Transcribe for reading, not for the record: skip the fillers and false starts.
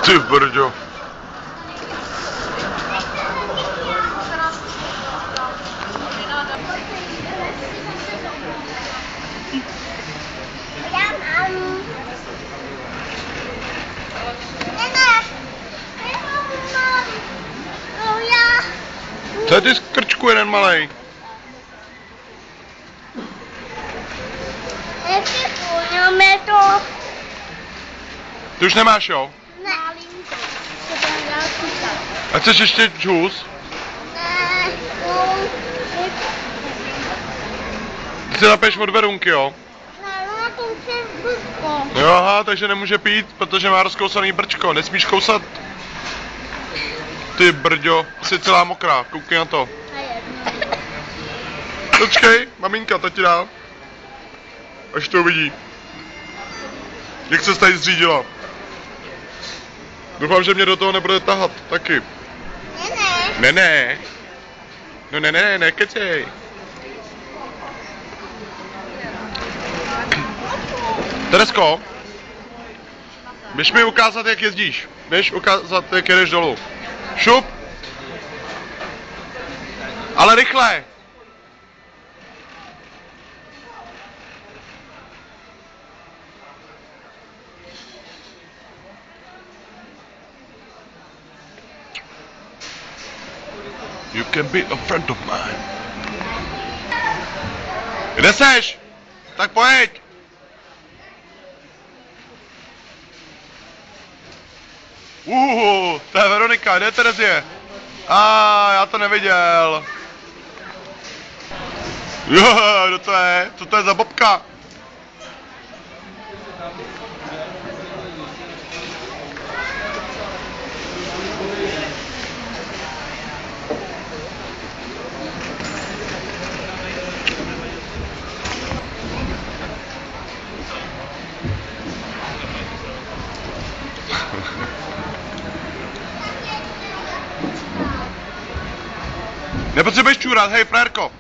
Ty brďo. Co je ty z krčku jeden malej? Ty už nemáš, jo? Ne. A chceš ještě džus? Ne. Ty si napiješ od Verunky, jo? Ne, ona to už je blbko. Jo, aha, takže nemůže pít, protože má rozkousaný brčko. Nesmíš kousat. Ty brďo, jsi celá mokrá, koukej na to. A jedno. Počkej, maminka, to ti dá. Až to uvidí. Jak se tady zřídila. Doufám, že mě do toho nebude tahat, taky. Ne. Ne. No ne, kecej. Teresko, běž mi ukázat, jak jezdíš. Běž ukázat, jak jedeš dolů. Šup. Ale rychle. You can be a friend of mine. Kde seš? Tak pojď. To je Veronika, kde je Terezie? Já to neviděl. Jo, kdo to je? Co to je za bobka? Nepotřebuješ čůrat, hej, frérko.